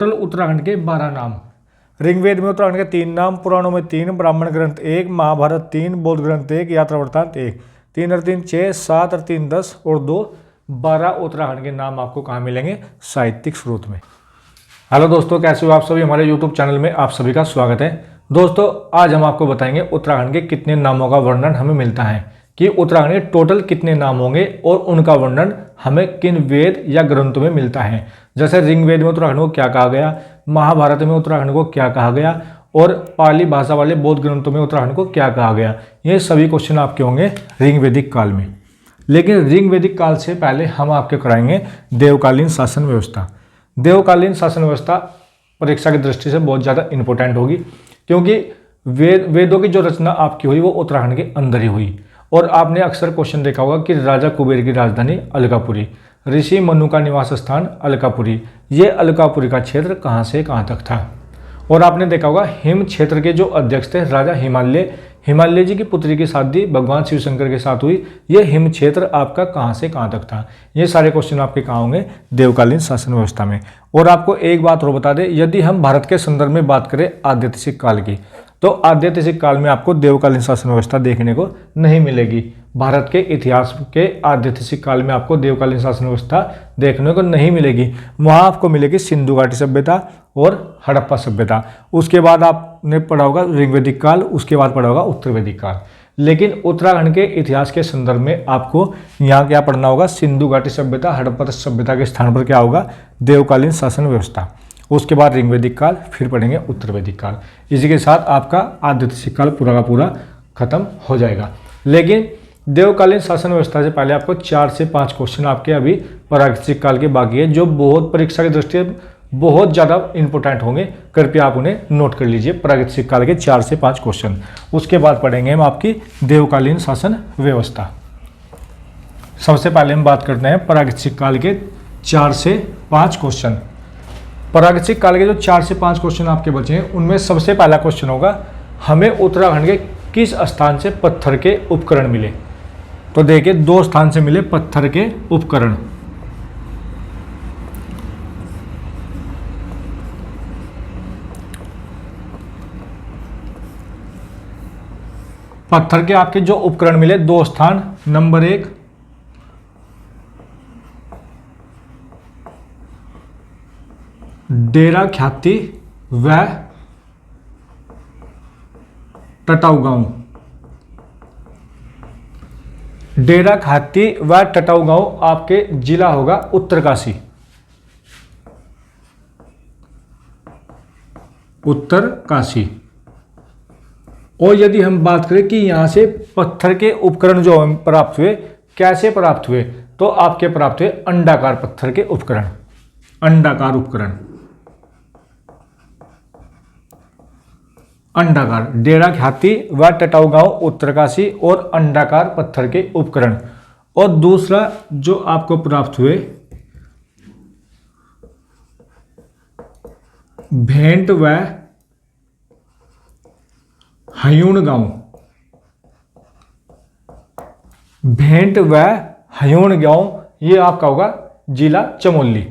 Total Uttarakhand के 12 नाम। ऋग्वेद में उत्तराखंड के 3 नाम, पुराणों में 3, ब्राह्मण ग्रंथ 1, महाभारत 3, बौद्ध ग्रंथ 1, यात्रा वृत्तांत 1। 3 और 3 6, 7 और 3 10 और 2 12 उत्तराखंड के नाम आपको कहाँ मिलेंगे? साहित्यिक स्रोत में। हेलो दोस्तों, कैसे हो आप सभी? हमारे यूट्यूब चैनल में आप सभी का स्वागत है। दोस्तों, आज हम आपको बताएंगे उत्तराखंड के कितने नामों का वर्णन हमें मिलता है, कि उत्तराखंड के टोटल कितने नाम होंगे और उनका वर्णन हमें किन वेद या ग्रंथों में मिलता है। जैसे ऋग्वेद में उत्तराखंड को क्या कहा गया, महाभारत में उत्तराखंड को क्या कहा गया और पाली भाषा वाले बौद्ध ग्रंथों में उत्तराखंड को क्या कहा गया। ये सभी क्वेश्चन आपके होंगे ऋग्वेदिक काल में। लेकिन ऋग्वेदिक काल से पहले हम आपके कराएंगे देवकालीन शासन व्यवस्था। देवकालीन शासन व्यवस्था परीक्षा की दृष्टि से बहुत ज़्यादा इंपॉर्टेंट होगी, क्योंकि वेदों की जो रचना आपकी हुई वो उत्तराखंड के अंदर ही हुई। और आपने अक्सर क्वेश्चन देखा होगा कि राजा कुबेर की राजधानी अलकापुरी, ऋषि मनु का निवास स्थान अलकापुरी, ये अलकापुरी का क्षेत्र कहाँ से कहाँ तक था। और आपने देखा होगा हिम क्षेत्र के जो अध्यक्ष थे राजा हिमालय जी की पुत्री की शादी भगवान शिव शंकर के साथ हुई। ये हिम क्षेत्र आपका कहाँ से कहाँ तक था। ये सारे क्वेश्चन आपके कहाँ होंगे? देवकालीन शासन व्यवस्था में। और आपको एक बात और बता दें, यदि हम भारत के संदर्भ में बात करें आद्यतिक काल की, तो आद्यतिक काल में आपको देवकालीन शासन व्यवस्था देखने को नहीं मिलेगी। भारत के इतिहास के आद्यतिक काल में आपको देवकालीन शासन व्यवस्था देखने को नहीं मिलेगी। वहाँ आपको मिलेगी सिंधु घाटी सभ्यता और हड़प्पा सभ्यता। उसके बाद आपने पढ़ा होगा ऋग्वेदिक काल, उसके बाद पढ़ा होगा उत्तर वैदिक काल। लेकिन उत्तराखंड के इतिहास के संदर्भ में आपको यहाँ क्या पढ़ना होगा? सिंधु घाटी सभ्यता, हड़प्पा सभ्यता के स्थान पर क्या होगा? देवकालीन शासन व्यवस्था। उसके बाद ऋग्वेदिक काल, फिर पढ़ेंगे उत्तर वैदिक काल। इसी के साथ आपका आद्यतिक काल पूरा का पूरा खत्म हो जाएगा। लेकिन देवकालीन शासन व्यवस्था से पहले आपको 4 से 5 क्वेश्चन आपके अभी प्रागैतिहासिक काल के बाकी है, जो बहुत परीक्षा की दृष्टि से बहुत ज़्यादा इंपॉर्टेंट होंगे। कृपया आप उन्हें नोट कर लीजिए, प्रागैतिहासिक काल के 4 से 5 क्वेश्चन। उसके बाद पढ़ेंगे हम आपकी देवकालीन शासन व्यवस्था। सबसे पहले हम बात करते हैं प्रागैतिहासिक काल के 4 से 5 क्वेश्चन। प्रागैतिहासिक काल के जो 4 से 5 क्वेश्चन आपके बचे हैं, उनमें सबसे पहला क्वेश्चन होगा, हमें उत्तराखंड के किस स्थान से पत्थर के उपकरण मिले? तो देखिए 2 स्थान से मिले पत्थर के उपकरण। पत्थर के आपके जो उपकरण मिले 2 स्थान। नंबर 1 डेरा ख्याति व टटाऊ गांव। डेरा ख्याति व टटाऊ गांव आपके जिला होगा उत्तरकाशी। उत्तरकाशी। और यदि हम बात करें कि यहां से पत्थर के उपकरण जो प्राप्त हुए, कैसे प्राप्त हुए, तो आपके प्राप्त हुए अंडाकार पत्थर के उपकरण। अंडाकार उपकरण, अंडाकार। डेरा ख्याति व टटाऊ गांव उत्तरकाशी और अंडाकार पत्थर के उपकरण। और दूसरा जो आपको प्राप्त हुए भेंट व हयूण गांव। भेंट व हयूण गांव ये आपका होगा जिला चमोली।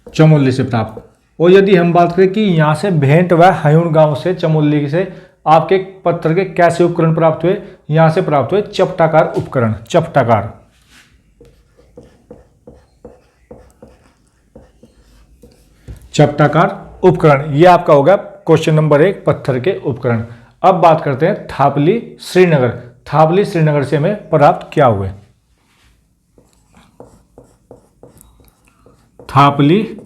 चमोली से प्राप्त। और यदि हम बात करें कि यहां से भेंट व हयूण गांव से चमोली से आपके पत्थर के कैसे उपकरण प्राप्त हुए? यहां से प्राप्त हुए चपटाकार उपकरण। चपटाकार, चपटाकार उपकरण, ये आपका होगा क्वेश्चन नंबर 1 पत्थर के उपकरण। अब बात करते हैं थापली श्रीनगर। थापली श्रीनगर से हमें प्राप्त क्या हुए? थापली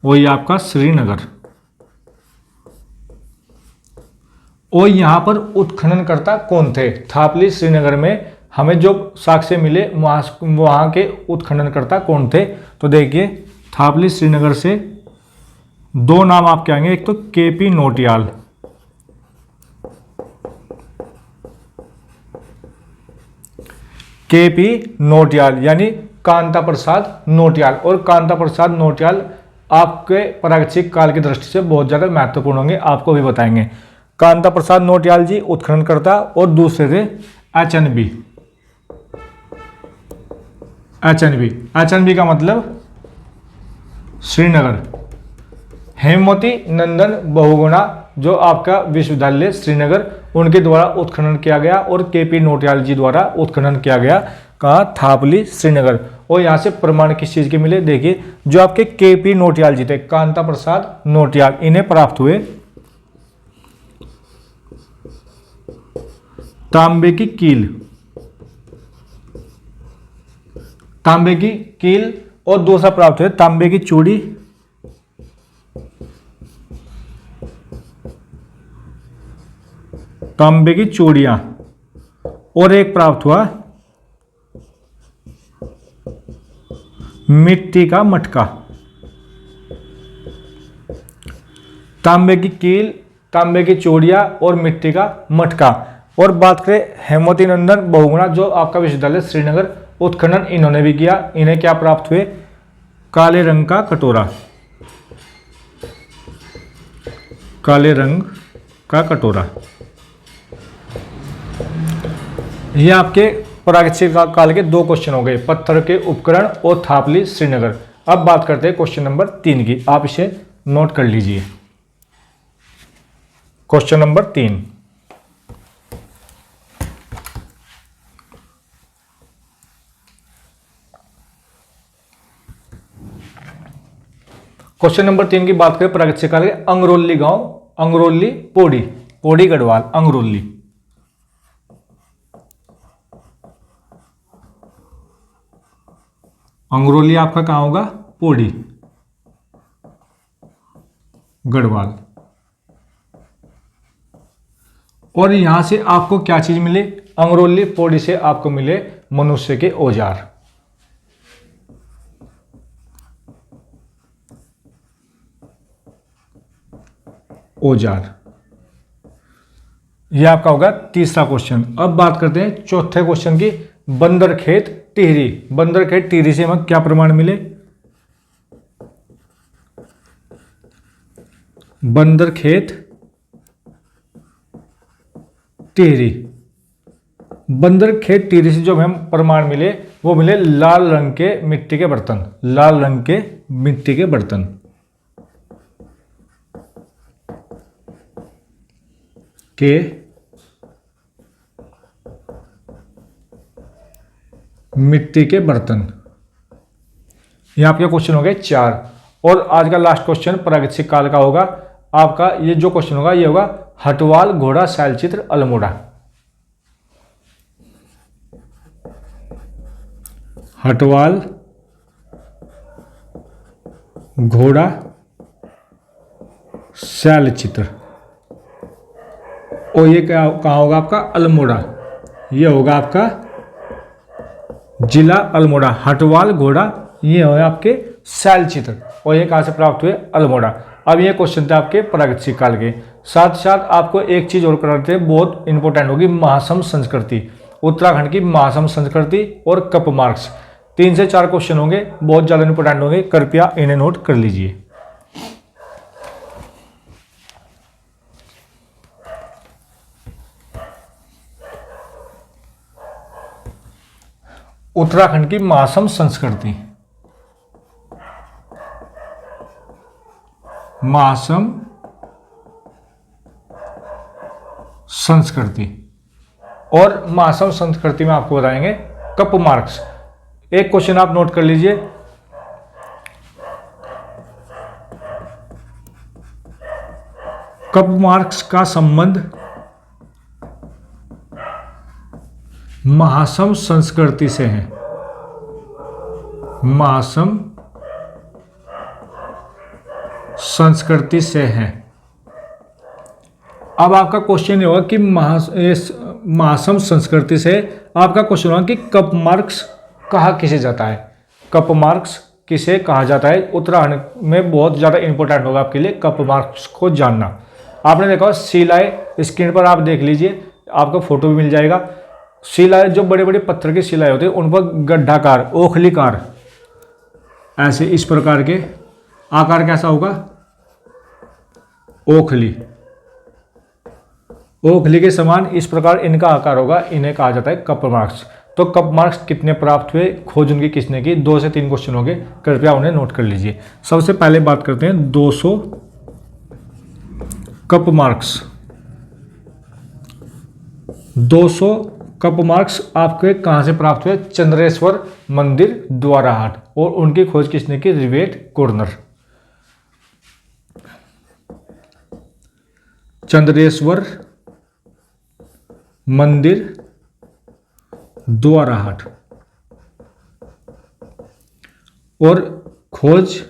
वही आपका श्रीनगर। और यहां पर उत्खननकर्ता कौन थे? थापली श्रीनगर में हमें जो साक्ष्य मिले वहां के उत्खननकर्ता कौन थे? तो देखिए थापली श्रीनगर से 2 नाम आपके आएंगे। एक तो केपी नोटियाल, केपी नोटियाल यानी कांता प्रसाद नोटियाल। और कांता प्रसाद नोटियाल आपके प्रागैतिहासिक काल की दृष्टि से बहुत ज़्यादा महत्वपूर्ण होंगे, आपको भी बताएंगे। कांता प्रसाद नोटियाल जी उत्खननकर्ता, और दूसरे थे HNB। HNB का मतलब श्रीनगर। हेमवती नंदन बहुगुणा जो आपका विश्वविद्यालय श्रीनगर, उनके द्वारा उत्खनन किया गया और KP नौटियाल जी द्वारा उत्खनन किया गया, कहाँ, थापली श्रीनगर। और यहाँ से प्रमाण किस चीज के मिले, देखिए जो आपके KP नौटियाल जी थे, कांता प्रसाद नौटियाल, इन्हें प्राप्त हुए तांबे की कील, तांबे की कील, और दूसरा प्राप्त हुए तांबे की चूड़ी, तांबे की चूड़ियां, और एक प्राप्त हुआ मिट्टी का मटका। तांबे की कील, तांबे की चूड़ियां और मिट्टी का मटका। और बात करें हेमवती नंदन बहुगुणा जो आपका विश्वविद्यालय श्रीनगर, उत्खनन इन्होंने भी किया, इन्हें क्या प्राप्त हुए, काले रंग का कटोरा, काले रंग का कटोरा। ये आपके प्रागैतिहासिक काल के 2 क्वेश्चन हो गए, पत्थर के उपकरण और थापली श्रीनगर। अब बात करते हैं क्वेश्चन नंबर 3 की, आप इसे नोट कर लीजिए। क्वेश्चन नंबर 3, क्वेश्चन नंबर 3 की बात करें प्रागैतिहासिक काल के, अंगरोली गांव, अंगरोली पौड़ी, पौड़ी गढ़वाल, अंगरोली। अंगरोली आपका कहां होगा, पौड़ी गढ़वाल। और यहां से आपको क्या चीज मिले, अंगरोली पौड़ी से आपको मिले मनुष्य के औजार। औजार, यह आपका होगा तीसरा क्वेश्चन। अब बात करते हैं चौथे क्वेश्चन की, बंदरखेत टिहरी, बंदरखेत टिहरी से हमें क्या प्रमाण मिले, बंदरखेत टिहरी, बंदरखेत टिहरी से जो हमें प्रमाण मिले वो मिले लाल रंग के मिट्टी के बर्तन, लाल रंग के मिट्टी के बर्तन। के मिट्टी के बर्तन। ये आपके क्वेश्चन हो गए 4। और आज का लास्ट क्वेश्चन प्रागैतिहासिक काल का होगा आपका, ये जो क्वेश्चन होगा ये होगा हटवाल घोड़ा शैलचित्र अल्मोड़ा, हटवाल घोड़ा शैलचित्र। और ये क्या कहाँ होगा आपका, अल्मोड़ा, ये होगा आपका जिला अल्मोड़ा। हटवाल घोड़ा ये होगा आपके शैलचित्र, और ये कहाँ से प्राप्त हुए, अल्मोड़ा। अब ये क्वेश्चन थे आपके प्रागैतिहासिक काल के। साथ साथ आपको एक चीज और कराते हैं, बहुत इंपॉर्टेंट होगी, महासम संस्कृति, उत्तराखंड की महासम संस्कृति और कप मार्क्स। 3 से 4 क्वेश्चन होंगे, बहुत ज्यादा इंपॉर्टेंट होंगे, कृपया इन्हें नोट कर लीजिए। उत्तराखंड की महासम संस्कृति, महासम संस्कृति, और महासम संस्कृति में आपको बताएंगे कप मार्क्स। एक क्वेश्चन आप नोट कर लीजिए, कप मार्क्स का संबंध महासम संस्कृति से है, महासम संस्कृति से है। अब आपका क्वेश्चन ये होगा कि महासम संस्कृति से आपका क्वेश्चन होगा कि कप मार्क्स कहा किसे जाता है, कप मार्क्स किसे कहा जाता है। उत्तराखंड में बहुत ज़्यादा इंपॉर्टेंट होगा आपके लिए कप मार्क्स को जानना। आपने देखा शिलाएं, स्क्रीन पर आप देख लीजिए, आपको फोटो भी मिल जाएगा। शिलाएं जो बड़े बड़े पत्थर की शिलाएं होती है उन पर गड्ढाकार, ओखलीकार, ऐसे इस प्रकार के आकार कैसा होगा, ओखली, ओखली के समान इस प्रकार इनका आकार होगा, इन्हें कहा जाता है कप मार्क्स। तो तो कप मार्क्स कितने प्राप्त हुए, खोज उनकी किसने की, 2 से 3 क्वेश्चन होंगे, कृपया उन्हें नोट कर लीजिए। सबसे पहले बात करते हैं 200 कप मार्क्स। 200 कप मार्क्स आपके कहां से प्राप्त हुए, चंद्रेश्वर मंदिर द्वाराहाट, और उनकी खोज किसने की, रिवेट कॉर्नर। चंद्रेश्वर मंदिर द्वाराहाट, और खोज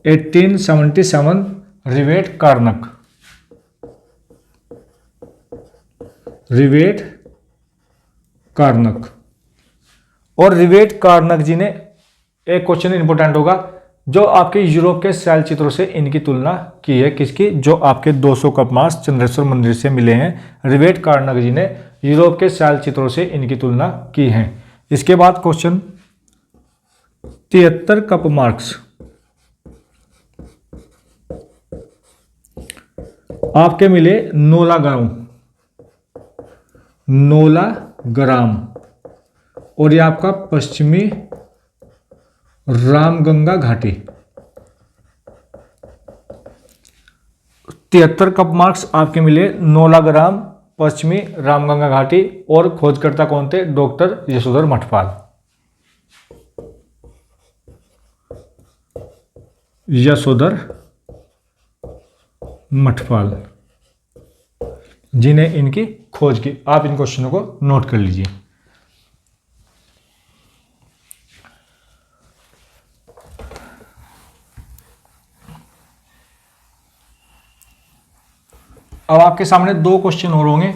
1877 रिवेट कार्नक। रिवेट कार्नक, और रिवेट कार्नक जी ने, एक क्वेश्चन इंपॉर्टेंट होगा, जो आपके यूरोप के शैल चित्रों से इनकी तुलना की है, किसकी, जो आपके 200 कप मार्क्स चंद्रेश्वर मंदिर से मिले हैं, रिवेट कार्नक जी ने यूरोप के शैल चित्रों से इनकी तुलना की है। इसके बाद क्वेश्चन 73 कप मार्क्स आपके मिले नोलाग्राम, और ये आपका पश्चिमी रामगंगा घाटी। 73 कप मार्क्स आपके मिले नोलाग्राम, पश्चिमी रामगंगा घाटी, और खोजकर्ता कौन थे, डॉक्टर यशोधर मठपाल। यशोधर मठपाल जिन्हें इनकी खोज की। आप इन क्वेश्चनों को नोट कर लीजिए। अब आपके सामने 2 क्वेश्चन और होंगे,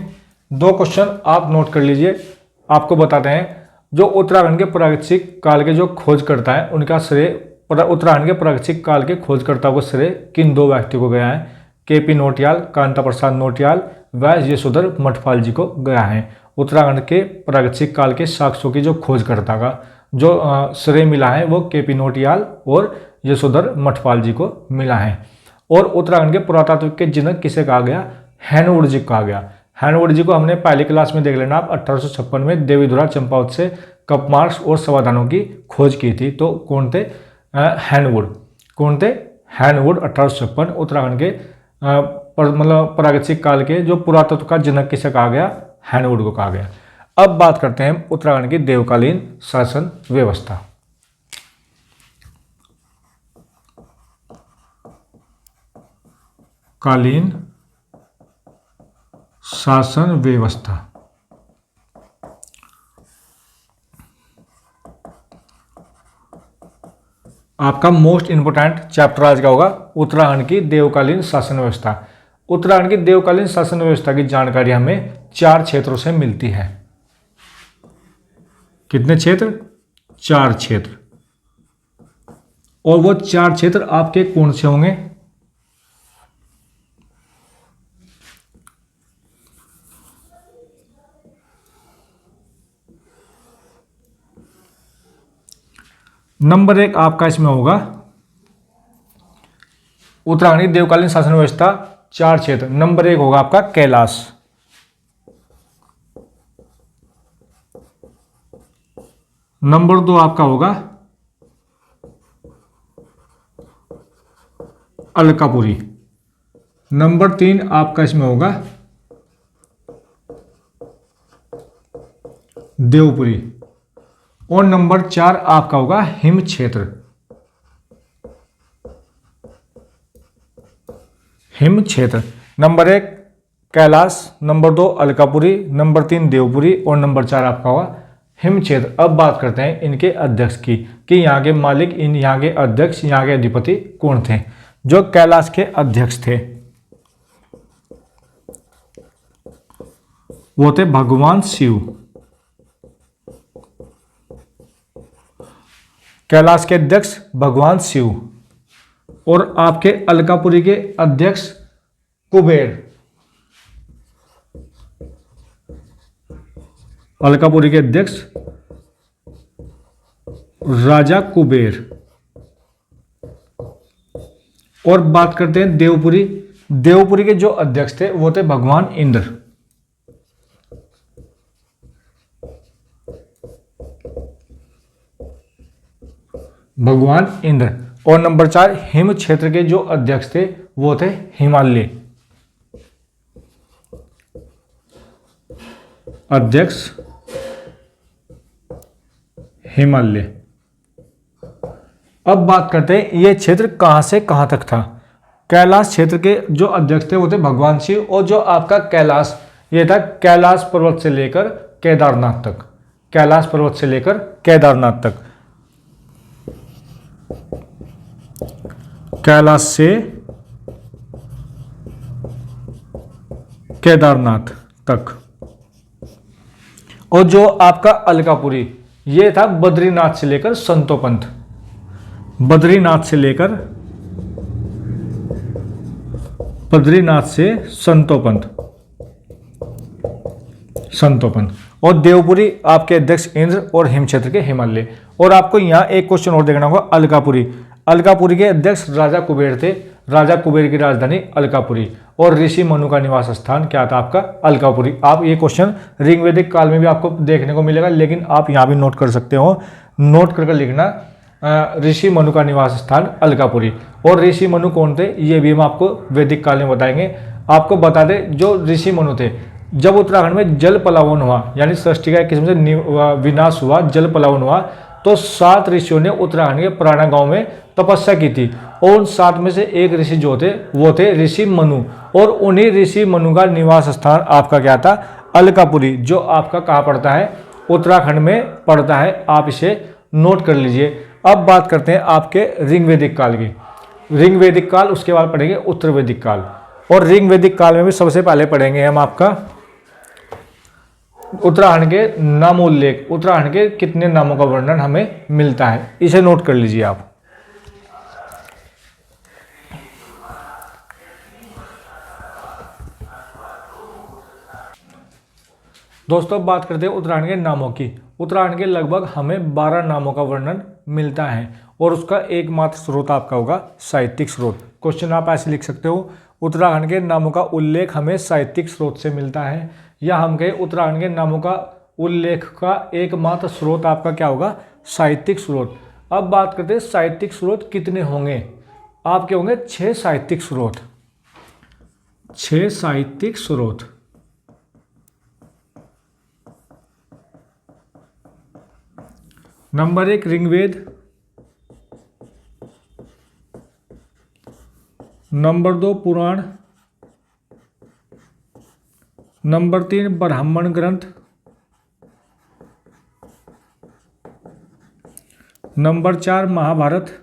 2 क्वेश्चन आप नोट कर लीजिए। आपको बताते हैं, जो उत्तराखंड के प्रागैतिहासिक काल के जो खोजकर्ता हैं उनका श्रेय, उत्तराखंड के प्रागैतिहासिक काल के खोजकर्ताओं को श्रेय किन 2 व्यक्तियों को गया है, केपी नौटियाल, कांता प्रसाद नौटियाल व यशोधर मठपाल जी को गया है। उत्तराखंड के प्रागैतिहासिक काल के साक्ष्यों की जो खोजकर्ता का जो श्रेय मिला है वो केपी नौटियाल और यशोधर मठपाल जी को मिला है। और उत्तराखंड के पुरातत्व के जनक किसे कहा गया, हैनवुड जी कहा गया। हैनवुड जी को हमने पहली क्लास में देख लेना आप, 1856 में देवीधुरा चंपावत से कप मार्क्स और समाधानों की खोज की थी। तो कौन थे, हैनवुड। कौन थे, हैनवुड। 1856 उत्तराखंड के मतलब प्रागैतिहासिक काल के जो पुरातत्व का जनक किसे कहा गया, हैनवुड को कहा गया। अब बात करते हैं उत्तराखंड की देवकालीन शासन व्यवस्था। कालीन शासन व्यवस्था। आपका मोस्ट इंपोर्टेंट चैप्टर आज का होगा उत्तराखंड की देवकालीन शासन व्यवस्था। उत्तराखंड की देवकालीन शासन व्यवस्था की जानकारी हमें 4 क्षेत्रों से मिलती है। कितने क्षेत्र, 4 क्षेत्र। और वो 4 क्षेत्र आपके कौन से होंगे, नंबर 1 आपका इसमें होगा उत्तराखंड की देवकालीन शासन व्यवस्था 4 क्षेत्र। नंबर 1 होगा आपका कैलाश। नंबर 2 आपका होगा अलकापुरी। नंबर 3 आपका इसमें होगा देवपुरी। और नंबर 4 आपका होगा हिम क्षेत्र। हिम क्षेत्र। Number 1 Kailash, number 2 Alkapuri, number 3 Deopuri और नंबर 4 आपका होगा हिम क्षेत्र। अब बात करते हैं इनके अध्यक्ष की, कि यहाँ के मालिक, इन यहाँ के अध्यक्ष, यहाँ के अधिपति कौन थे। जो कैलाश के अध्यक्ष थे वो थे भगवान शिव। कैलाश के अध्यक्ष भगवान शिव। और आपके अलकापुरी के अध्यक्ष कुबेर। अलकापुरी के अध्यक्ष राजा कुबेर। और बात करते हैं देवपुरी। देवपुरी के जो अध्यक्ष थे वो थे भगवान इंद्र। भगवान इंद्र। और नंबर 4, हिम क्षेत्र के जो अध्यक्ष थे वो थे हिमालय, अध्यक्ष हिमालय। अब बात करते हैं ये क्षेत्र कहां से कहां तक था। कैलाश क्षेत्र के जो अध्यक्ष थे वो थे भगवान शिव, और जो आपका कैलाश ये था कैलाश पर्वत से लेकर केदारनाथ तक, कैलाश पर्वत से लेकर केदारनाथ तक, कैलाश से केदारनाथ तक। और जो आपका अलकापुरी ये था बद्रीनाथ से लेकर संतोपंथ, बद्रीनाथ से लेकर बद्रीनाथ से संतोपंथ, संतोपंथ। और देवपुरी आपके अध्यक्ष इंद्र और हिम क्षेत्र के हिमालय। और आपको यहाँ एक क्वेश्चन और देखना होगा, अलकापुरी, अलकापुरी के अध्यक्ष राजा कुबेर थे, राजा कुबेर की राजधानी अलकापुरी। और ऋषि मनु का निवास स्थान क्या था आपका, अलकापुरी। आप ये क्वेश्चन ऋग्वेदिक काल में भी आपको देखने को मिलेगा, लेकिन आप यहाँ भी नोट कर सकते हो, नोट करके लिखना ऋषि मनु का निवास स्थान अलकापुरी। और ऋषि मनु कौन थे ये भी हम आपको वैदिक काल में बताएंगे। आपको बता दें जो ऋषि मनु थे, जब उत्तराखंड में जल प्लावन हुआ, यानी सृष्टि का एक किस्म से विनाश हुआ, जल प्लावन हुआ, तो 7 ऋषियों ने उत्तराखंड के पुराना गांव में तपस्या की थी। और उन 7 में से एक ऋषि जो थे वो थे ऋषि मनु। और उन्हीं ऋषि मनु का निवास स्थान आपका क्या था, अलकापुरी, जो आपका कहाँ पड़ता है, उत्तराखंड में पड़ता है। आप इसे नोट कर लीजिए। अब बात करते हैं आपके ऋग्वेदिक काल की। ऋग्वेदिक काल, उसके बाद पढ़ेंगे उत्तर वैदिक काल। और ऋग्वेदिक काल में भी सबसे पहले पढ़ेंगे हम आपका उत्तराखंड के नामोल्लेख, उत्तराखंड के कितने नामों का वर्णन हमें मिलता है, इसे नोट कर लीजिए आप। दोस्तों अब बात करते हैं उत्तराखंड के नामों की। उत्तराखंड के लगभग हमें 12 नामों का वर्णन मिलता है, और उसका एकमात्र स्रोत आपका होगा साहित्यिक स्रोत। क्वेश्चन आप ऐसे लिख सकते हो, उत्तराखंड के नामों का उल्लेख हमें साहित्यिक स्रोत से मिलता है, या हम कहें उत्तराखंड के नामों का उल्लेख का एकमात्र स्रोत आपका क्या होगा, साहित्यिक स्रोत। अब बात करते हैं साहित्यिक स्रोत कितने होंगे, आपके होंगे 6 साहित्यिक स्रोत, 6 साहित्यिक स्रोत। नंबर 1 ऋग्वेद, नंबर 2 पुराण, नंबर 3 ब्राह्मण ग्रंथ, नंबर 4 महाभारत,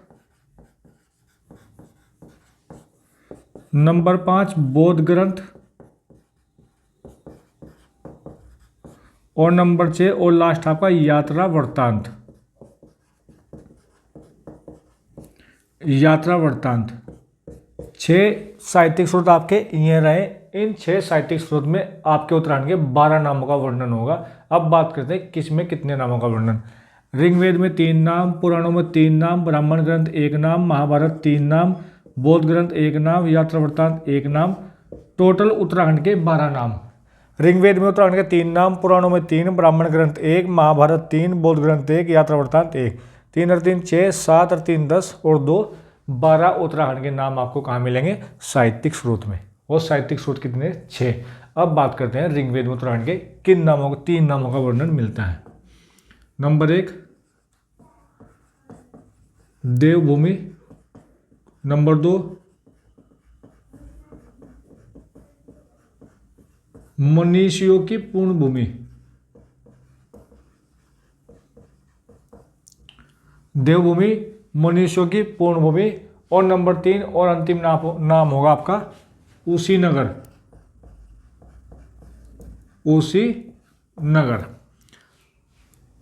नंबर 5 बौद्ध ग्रंथ, और नंबर 6 और लास्ट आपका यात्रा वृत्तांत, यात्रा वृत्तांत। 6 साहित्यिक स्रोत आपके ये रहे। इन 6 साहित्यिक स्रोत में आपके उत्तराखंड के 12 नामों का वर्णन होगा। अब बात करते हैं किस में कितने नामों का वर्णन। ऋग्वेद में 3 नाम, पुराणों में 3 नाम, ब्राह्मण ग्रंथ 1 नाम, महाभारत 3 नाम, बौद्ध ग्रंथ 1 नाम, यात्रा वृत्तांत 1 नाम। टोटल उत्तराखंड के 12 नाम। ऋग्वेद में उत्तराखंड के 3 नाम, पुराणों में 3, ब्राह्मण ग्रंथ 1, महाभारत 3, बौद्ध ग्रंथ 1, यात्रा वृत्तांत 1। 3 और 3 6, 7 और 3 10 और 2 12 उत्तराखंड के नाम आपको कहाँ मिलेंगे, साहित्यिक स्रोत में। और साहित्यिक स्रोत कितने, 6। अब बात करते हैं ऋग्वेद में उत्तराखंड के किन नामों, 3 नामों का वर्णन मिलता है। नंबर 1 देवभूमि, नंबर 2 मनीषियों की पूर्ण भूमि, देवभूमि मनीषियों की पूर्ण भूमि। और नंबर 3 और अंतिम नाम होगा आपका उसी नगर, उसी नगर।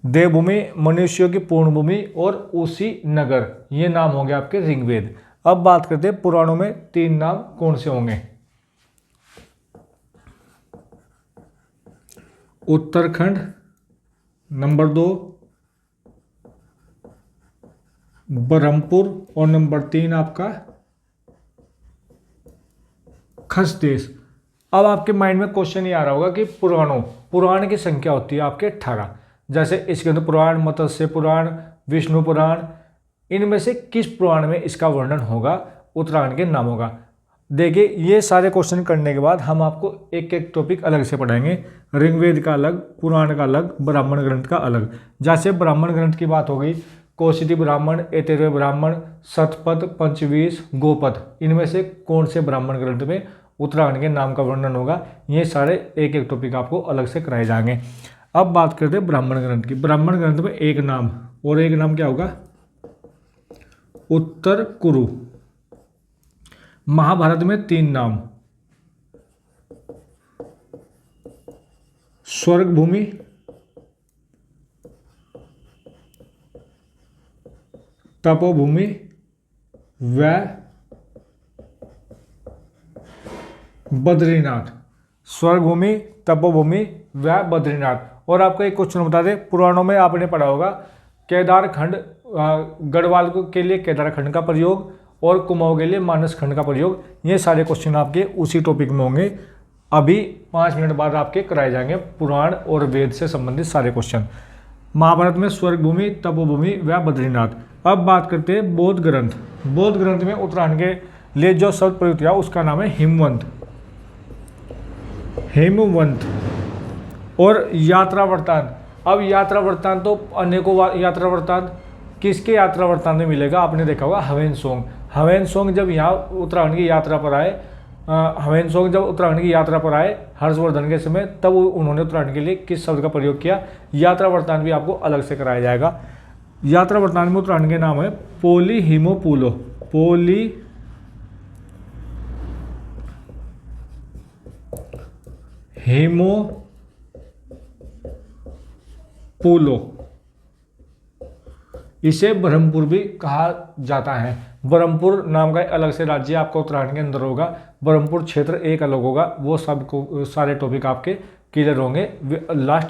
देवभूमि, मनुष्यों की पूर्ण भूमि और उसी नगर, ये नाम हो गए आपके ऋग्वेद। अब बात करते हैं पुराणों में 3 नाम कौन से होंगे। उत्तराखंड, नंबर 2 ब्रह्मपुर, और नंबर 3 आपका खसदेश। अब आपके माइंड में क्वेश्चन ये आ रहा होगा कि पुराण की संख्या होती है आपके 18, जैसे इसके अंदर पुराण, मत्स्य पुराण, विष्णु पुराण, इनमें से किस पुराण में इसका वर्णन होगा उत्तराखंड के नामों का। देखिए ये सारे क्वेश्चन करने के बाद हम आपको एक एक टॉपिक अलग से पढ़ाएंगे। ऋग्वेद का अलग, पुराण का अलग, ब्राह्मण ग्रंथ का अलग। जैसे ब्राह्मण ग्रंथ की बात हो गई, कौशिकी ब्राह्मण, ऐतरेय ब्राह्मण, शतपथ, पंचवीस, गोपद, इनमें से कौन से ब्राह्मण ग्रंथ में उत्तराखंड के नाम का वर्णन होगा, ये सारे एक एक टॉपिक आपको अलग से कराए जाएंगे। अब बात करते हैं ब्राह्मण ग्रंथ की। ब्राह्मण ग्रंथ में एक नाम, और एक नाम क्या होगा, उत्तर कुरु। महाभारत में 3 नाम, स्वर्ग भूमि, तपोभूमि व बद्रीनाथ। स्वर्ग भूमि, तपोभूमि व बद्रीनाथ। और आपको एक क्वेश्चन बता दें, पुराणों में आपने पढ़ा होगा केदारखंड, गढ़वाल के लिए केदारखंड का प्रयोग और कुमाऊं के लिए मानस खंड का प्रयोग। ये सारे क्वेश्चन आपके उसी टॉपिक में होंगे। अभी 5 मिनट बाद आपके कराए जाएंगे पुराण और वेद से संबंधित सारे क्वेश्चन। महाभारत में स्वर्ग भूमि, तपोभूमि व बद्रीनाथ। अब बात करते हैं बौद्ध ग्रंथ। बौद्ध ग्रंथ में उत्तराखंड के लिए जो शब्द प्रयुक्त हुआ उसका नाम है हिमवंत। हेमवंत। और यात्रा वृत्तांत। अब यात्रा वृत्तांत तो अनेकों यात्रा वृत्तांत किसके यात्रा वृत्तांत में मिलेगा, आपने देखा होगा ह्वेनसांग। ह्वेनसांग जब यहाँ उत्तराखंड की यात्रा पर आए, ह्वेनसांग जब उत्तराखंड की यात्रा पर आए हर्षवर्धन के समय, तब उन्होंने उत्तराखंड के लिए किस शब्द का प्रयोग किया। यात्रा वृत्तांत भी आपको अलग से कराया जाएगा। यात्रा वृत्तांत में उत्तराखंड के नाम है पोली हिमोपुलो। पोली हिमोपुलो। इसे ब्रह्मपुर भी कहा जाता है। ब्रह्मपुर नाम का अलग से राज्य आपका उत्तराखंड के अंदर होगा। ब्रह्मपुर क्षेत्र एक अलग होगा। वो सब को सारे टॉपिक आपके क्लियर होंगे लास्ट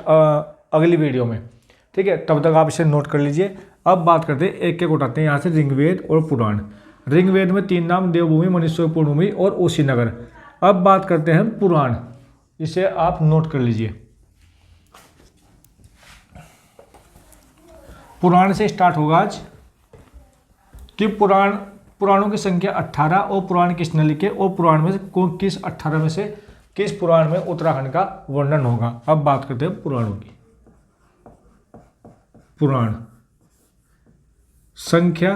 अगली वीडियो में, ठीक है। तब तक आप इसे नोट कर लीजिए। अब बात करते हैं, एक एक उठाते हैं यहाँ से ऋग्वेद और पुराण। ऋग्वेद में 3 नाम, देवभूमि, मनुष्य पूर्णभूमि और उशीनगर। अब बात करते हैं पुराण, इसे आप नोट कर लीजिए। पुराण से स्टार्ट होगा आज कि पुराणों की संख्या 18 और पुराण किसने लिखे और पुराण में से किस 18 में से किस पुराण में उत्तराखंड का वर्णन होगा। अब बात करते हैं पुराणों की। पुराण संख्या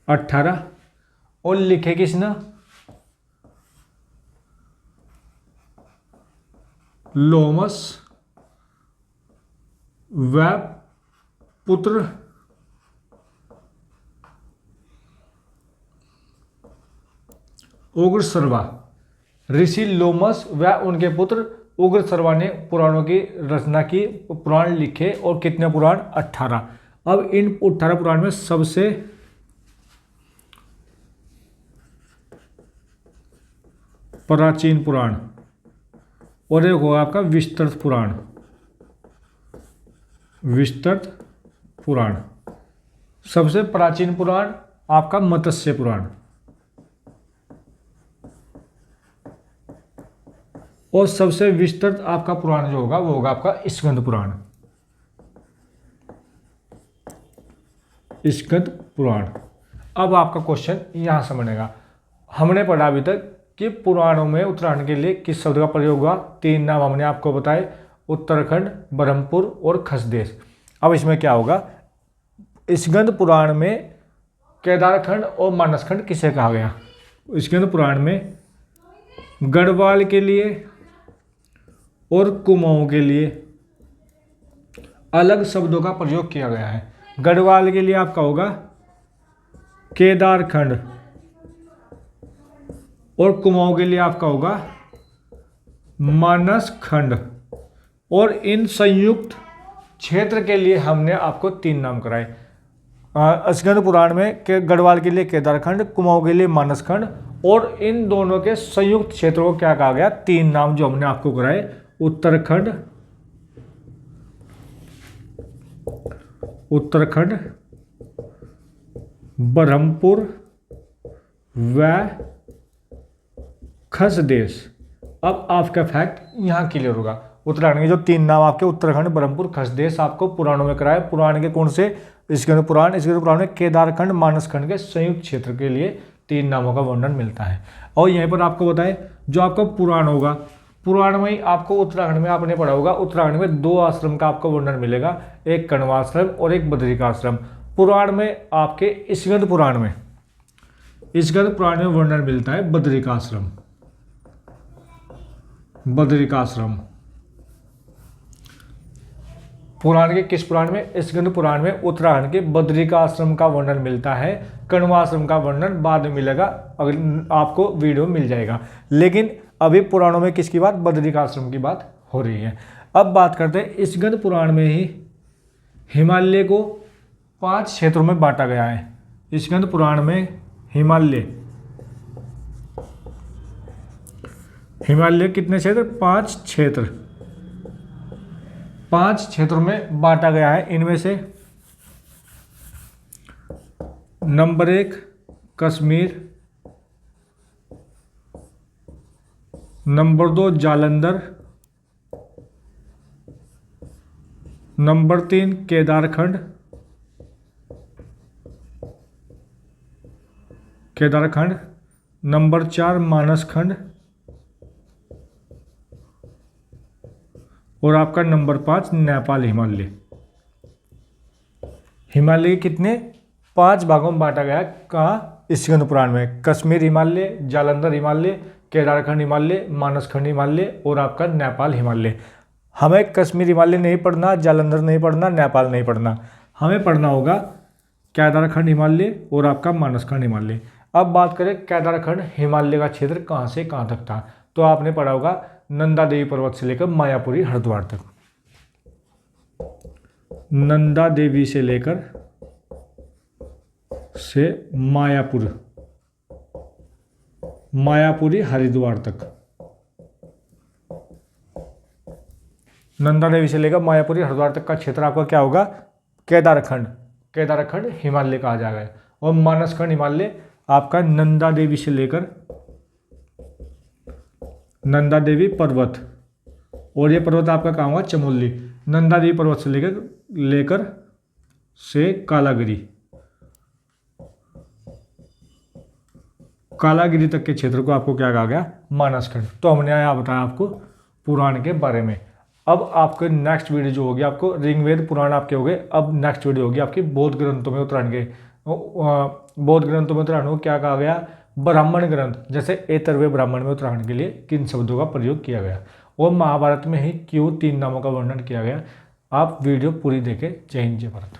18 और लिखे किसने, लोमस व पुत्र उग्रसर्वा। ऋषि लोमस व उनके पुत्र उग्रसर्वा ने पुराणों की रचना की, पुराण लिखे। और कितने पुराण, 18। अब इन 18 पुराण में सबसे प्राचीन पुराण और एक होगा आपका विस्तृत पुराण। विस्तृत पुराण। सबसे प्राचीन पुराण आपका मत्स्य पुराण और सबसे विस्तृत आपका पुराण जो होगा वो होगा आपका स्कंद पुराण। स्कंद पुराण। अब आपका क्वेश्चन यहां समझेगा, हमने पढ़ा अभी तक कि पुराणों में उत्तराखंड के लिए किस शब्द का प्रयोग हुआ। 3 नाम हमने आपको बताए, उत्तराखंड, ब्रह्मपुर और खसदेश। अब इसमें क्या होगा, स्कंद पुराण में केदारखंड और मानसखंड किसे कहा गया। स्कंद पुराण में गढ़वाल के लिए और कुमाऊं के लिए अलग शब्दों का प्रयोग किया गया है। गढ़वाल के लिए आपका होगा केदारखंड और कुमाऊं के लिए आपका होगा मानसखंड। और इन संयुक्त क्षेत्र के लिए हमने आपको 3 नाम कराए। स्कंद पुराण में गढ़वाल के लिए केदारखंड, कुमाऊं के लिए मानसखंड और इन दोनों के संयुक्त क्षेत्रों को क्या कहा गया, 3 नाम जो हमने आपको कराए, उत्तराखंड, ब्रह्मपुर व खसदेश। अब आपका फैक्ट यहां क्लियर होगा। उत्तराखंड के जो 3 नाम आपके उत्तराखंड, ब्रह्मपुर, खसदेश आपको पुराणों में कराए। पुराण के कौन से? स्कंद पुराण में केदारखंड, मानसखंड के संयुक्त क्षेत्र के लिए 3 नामों का वर्णन मिलता है। और यहीं पर आपको बताएं, जो आपका पुराण होगा, पुराण में ही आपको उत्तराखंड में आपने पढ़ा होगा, उत्तराखंड में 2 आश्रम का आपको वर्णन मिलेगा, एक कण्वाश्रम और एक बद्रिकाश्रम। पुराण में आपके स्कंद पुराण में वर्णन मिलता है बद्रिकाश्रम। पुराण के किस पुराण में? स्कंद पुराण में उत्तराखंड के बद्रिकाश्रम का वर्णन मिलता है। कण्वाश्रम का वर्णन बाद में मिलेगा, अगर आपको वीडियो मिल जाएगा। लेकिन अभी पुराणों में किसकी बात? बद्रिकाश्रम की बात हो रही है। अब बात करते हैं, स्कंद पुराण में ही हिमालय को 5 क्षेत्रों में बांटा गया है। स्कंद पुराण में हिमालय कितने क्षेत्र? 5 क्षेत्र। 5 क्षेत्रों में बांटा गया है। इनमें से number 1 Kashmir, number 2 Jalandhar, number 3 Kedarkhand, number 4 Manaskhand और आपका नंबर 5 नेपाल हिमालय। हिमालय कितने? 5 भागों में बांटा गया। कहाँ? स्कंद पुराण में। कश्मीर हिमालय, जालंधर हिमालय, केदारखंड हिमालय, मानसखंड हिमालय और आपका नेपाल हिमालय। हमें कश्मीर हिमालय नहीं पढ़ना, जालंधर नहीं पढ़ना, नेपाल नहीं पढ़ना, हमें पढ़ना होगा केदारखंड हिमालय और आपका मानसखंड हिमालय। अब बात करें केदारखंड हिमालय का क्षेत्र कहाँ से कहाँ तक था, तो आपने पढ़ा होगा नंदा देवी पर्वत से लेकर मायापुरी हरिद्वार तक। नंदा देवी से लेकर मायापुरी हरिद्वार तक। नंदा देवी से लेकर मायापुरी हरिद्वार तक का क्षेत्र आपका क्या होगा? केदारखंड हिमालय कहा जाएगा। और मानसखंड हिमालय आपका नंदा देवी से लेकर नंदा देवी पर्वत, और ये पर्वत आपका कहाँ होगा? चमोली। नंदा देवी पर्वत से लेकर कालागिरी तक के क्षेत्र को आपको क्या कहा गया? मानसखंड। तो हमने यहाँ बताया आपको पुराण के बारे में। अब आपके नेक्स्ट वीडियो जो होगी, आपको ऋग्वेद पुराण आपके हो गए। अब नेक्स्ट वीडियो होगी आपकी बौद्ध ग्रंथों में उत्तराखंड के। बौद्ध ग्रंथों में उत्तराखंड को क्या कहा गया? ब्राह्मण ग्रंथ। जैसे ऐतरेय ब्राह्मण में उत्तराखंड के लिए किन शब्दों का प्रयोग किया गया, और महाभारत में ही क्यों 3 नामों का वर्णन किया गया। आप वीडियो पूरी देखें। जय हिंद, जय भारत।